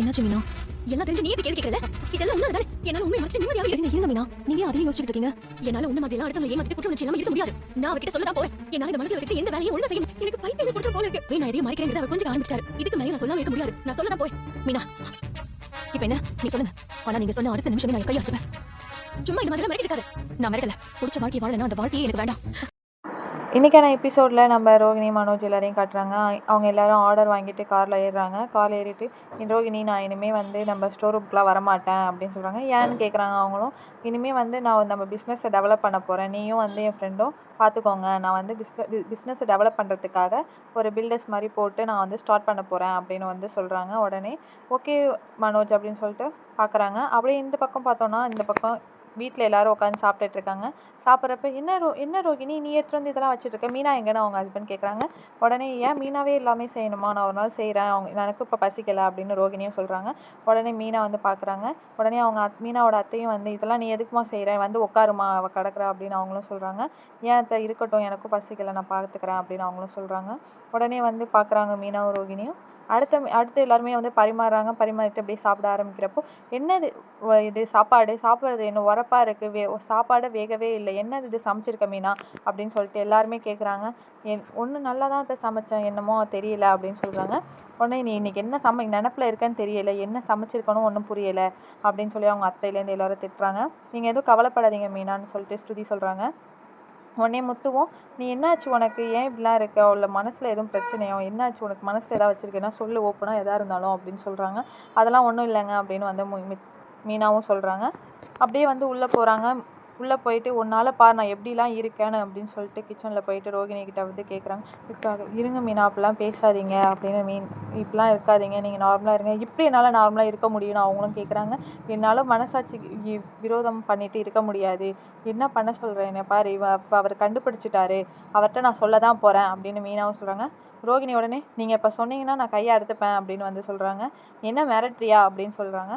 என்னாச்சு மீனா? எல்லாம் தெரிஞ்சு நீ கேள்வி கேட்கல? இதெல்லாம் உண்மைதானே? என்னால உண்மை மறைச்சு நிம்மதியாவே இருங்க மீனா. நீங்க அதையும் யோசிச்சுட்டு இருக்கீங்க. என்னால உன்ன மாதிரி எல்லாம் அடுத்தவங்க ஏமாத்திட்டு குற்றம் உணர்ச்சி இல்லாம இருக்க முடியாது. நான் அவர்கிட்ட சொல்லதான் போறேன். என்னால இந்த மனசுல வச்சுட்டு எந்த வேலையும் ஒழுங்கா செய்ய எனக்கு பைத்தியம் பிடிச்ச போல இருக்கு. மீனா எதையும் மறைக்கிறேன் அவர் கொஞ்சம் ஆரம்பிச்சாரு. இதுக்கு மேல நான் சொல்லாம இருக்க முடியாது. நான் சொல்லதான் போறேன். மீனா இப்ப என்ன நீ சொல்லுங்க. ஆனா நீங்க சொன்ன அடுத்த நிமிஷமே நான் கையா இருப்பேன். சும்மா இந்த மாதிரி மிரட்டி இருக்காது. நான் மிரட்டல. பிடிச்ச வாழ்க்கை வாழலன்னா அந்த வாழ்க்கையே எனக்கு வேண்டாம். இன்றைக்கான எபிசோடில் நம்ம ரோகிணி மனோஜ் எல்லாரையும் காட்டுறாங்க. அவங்க எல்லாரும் ஆர்டர் வாங்கிட்டு காரில் ஏறுறாங்க. காரில் ஏறிட்டு ரோகிணி நான் இனிமேல் வந்து நம்ம ஸ்டோர் ரூம்க்குலாம் வரமாட்டேன் அப்படின்னு சொல்கிறாங்க. ஏன்னு கேட்குறாங்க அவங்களும். இனிமேல் வந்து நான் நம்ம பிஸ்னஸை டெவலப் பண்ண போகிறேன், நீயும் வந்து என் ஃப்ரெண்டும் பார்த்துக்கோங்க. நான் வந்து பிஸ்னஸை டெவலப் பண்ணுறதுக்காக ஒரு பில்டர்ஸ் மாதிரி போட்டு நான் வந்து ஸ்டார்ட் பண்ண போகிறேன் அப்படின்னு வந்து சொல்கிறாங்க. உடனே ஓகே மனோஜ் அப்படின்னு சொல்லிட்டு பார்க்குறாங்க. அப்படியே இந்த பக்கம் பார்த்தோன்னா இந்த பக்கம் வீட்டில் எல்லோரும் உட்காந்து சாப்பிட்டுட்டு இருக்காங்க. சாப்பிட்றப்ப என்ன ரோகிணி நீ எடுத்துகிட்டு வந்து இதெல்லாம் வச்சுட்ருக்க, மீனா எங்கன்னு அவங்க ஹஸ்பண்ட் கேட்குறாங்க. உடனே ஏன் மீனாவே எல்லாமே செய்யணுமா, நான் ஒரு நாள் செய்கிறேன், எனக்கு இப்போ பசிக்கலை அப்படின்னு ரோகிணியும் சொல்கிறாங்க. உடனே மீனா வந்து பார்க்குறாங்க. உடனே அவங்க மீனாவோட அத்தையும் வந்து இதெல்லாம் நீ எதுக்குமா செய்கிறேன், வந்து உட்காருமா அவள் கிடக்குறா அப்படின்னு அவங்களும் சொல்கிறாங்க. ஏன் அத்தை இருக்கட்டும், எனக்கும் பசிக்கலை, நான் பார்த்துக்கிறேன் அப்படின்னு அவங்களும் சொல்கிறாங்க. உடனே வந்து பார்க்குறாங்க மீனாவும் ரோகிணியும். அடுத்து எல்லாருமே வந்து பரிமாறுறாங்க. பரிமாறிட்டு அப்படியே சாப்பிட ஆரம்பிக்கிறப்போ என்னது இது சாப்பிட்றது என்ன உரப்பாக இருக்குது, சாப்பாடு வேகவே இல்லை, என்னது இது சமைச்சிருக்க மீனா அப்படின்னு சொல்லிட்டு எல்லாருமே கேட்குறாங்க. ஒன்று நல்லா தான் அதை சமைச்சேன், என்னமோ தெரியல அப்படின்னு சொல்கிறாங்க. உடனே நீ இன்றைக்கி என்ன நினப்பில் இருக்கன்னு தெரியலை, என்ன சமைச்சிருக்கணும் ஒன்றும் புரியலை அப்படின்னு சொல்லி அவங்க அத்தையிலேருந்து எல்லோரும் திட்டுறாங்க. நீங்கள் எதுவும் கவலைப்படாதீங்க மீனான்னு சொல்லிட்டு ஸ்ருதி சொல்கிறாங்க. உடனே முத்துவும் நீ என்னாச்சு உனக்கு, ஏன் இப்படிலாம் இருக்க, அவள மனசில் எதுவும் பிரச்சனையோ, என்னாச்சு உனக்கு மனசில் எதாவது வச்சுருக்கேன்னா சொல்லு ஓப்பனாக எதாக இருந்தாலும் அப்படின்னு சொல்கிறாங்க. அதெல்லாம் ஒன்றும் இல்லைங்க அப்படின்னு வந்து மீனாவும் சொல்கிறாங்க. அப்படியே வந்து உள்ளே போகிறாங்க. உள்ளே போயிட்டு உன்னால் பார் நான் எப்படிலாம் இருக்கேன்னு அப்படின்னு சொல்லிட்டு கிச்சனில் போயிட்டு ரோகிணிக்கிட்ட வந்து கேட்குறாங்க. இப்போ இருங்க மீனா அப்படிலாம் பேசாதீங்க அப்படின்னு இப்படிலாம் இருக்காதீங்க, நீங்கள் நார்மலாக இருங்க. இப்படி என்னால் நார்மலாக இருக்க முடியும்னு அவங்களும் கேட்குறாங்க. என்னால் மனசாட்சி விரோதம் பண்ணிட்டு இருக்க முடியாது, என்ன பண்ண சொல்கிறேன் என்னை பாரு, இப்போ அவர் கண்டுபிடிச்சிட்டாரு, அவர்கிட்ட நான் சொல்ல தான் போகிறேன் அப்படின்னு மீனாவும் சொல்கிறாங்க. ரோகிணி உடனே நீங்கள் இப்போ சொன்னீங்கன்னா நான் கையை அறுத்துப்பேன் அப்படின்னு வந்து சொல்கிறாங்க. என்ன மிரட்டுறியா அப்படின்னு சொல்கிறாங்க.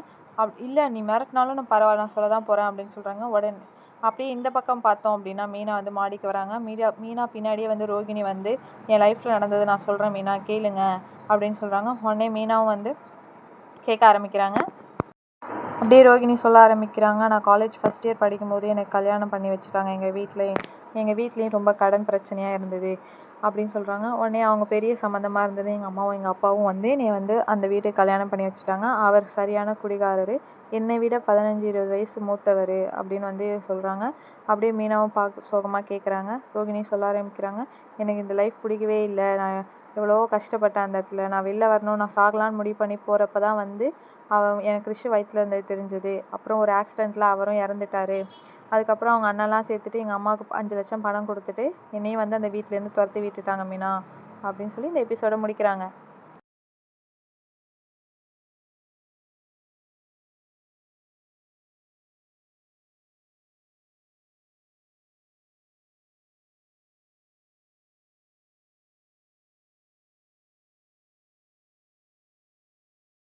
இல்லை நீ மிரட்டினாலும் நான் பரவாயில்ல, நான் சொல்ல தான் போகிறேன் அப்படின்னு சொல்கிறாங்க. உடனே அப்படியே இந்த பக்கம் பார்த்தோம் அப்படின்னா மீனா வந்து மாடிக்கு வராங்க. மீனா பின்னாடியே வந்து ரோகிணி வந்து என் லைஃப்பில் நடந்தது நான் சொல்கிறேன் மீனா கேளுங்க அப்படின்னு சொல்கிறாங்க. உடனே மீனாவும் வந்து கேட்க ஆரம்பிக்கிறாங்க. அப்படியே ரோகிணி சொல்ல ஆரம்பிக்கிறாங்க. நான் காலேஜ் ஃபஸ்ட் இயர் படிக்கும்போது எனக்கு கல்யாணம் பண்ணி வச்சுட்டாங்க. எங்கள் வீட்லேயும் ரொம்ப கடன் பிரச்சனையாக இருந்தது அப்படின்னு சொல்கிறாங்க. உடனே அவங்க பெரிய சம்மந்தமாக இருந்தது. எங்கள் அம்மாவும் எங்கள் அப்பாவும் வந்து என்னை வந்து அந்த வீட்டுக்கு கல்யாணம் பண்ணி வச்சுட்டாங்க. அவர் சரியான குடிகாரர், என்னை விட 15-20 வயசு மூத்தவர் அப்படின்னு வந்து சொல்கிறாங்க. அப்படியே மீனாவும் சோகமாக கேட்குறாங்க. ரோகிணி சொல்ல ஆரம்பிக்கிறாங்க. எனக்கு இந்த லைஃப் பிடிக்கவே இல்லை, நான் எவ்வளவோ கஷ்டப்பட்டேன் அந்த இடத்துல, நான் வெளில வரணும், நான் சாகலான்னு முடிவு பண்ணி போகிறப்ப தான் வந்து எனக்கு கிறிஷ் வயிற்றில் இருந்தது தெரிஞ்சது. அப்புறம் ஒரு ஆக்சிடெண்ட்டில் அவரும் இறந்துட்டார். அதுக்கப்புறம் அவங்க அண்ணெல்லாம் சேர்த்துட்டு எங்கள் அம்மாவுக்கு 5 லட்சம் பணம் கொடுத்துட்டு என்னையும் வந்து அந்த வீட்டிலேருந்து துரத்தி விட்டுட்டாங்க மீனா அப்படின்னு சொல்லி இந்த எபிசோடை முடிக்கிறாங்க.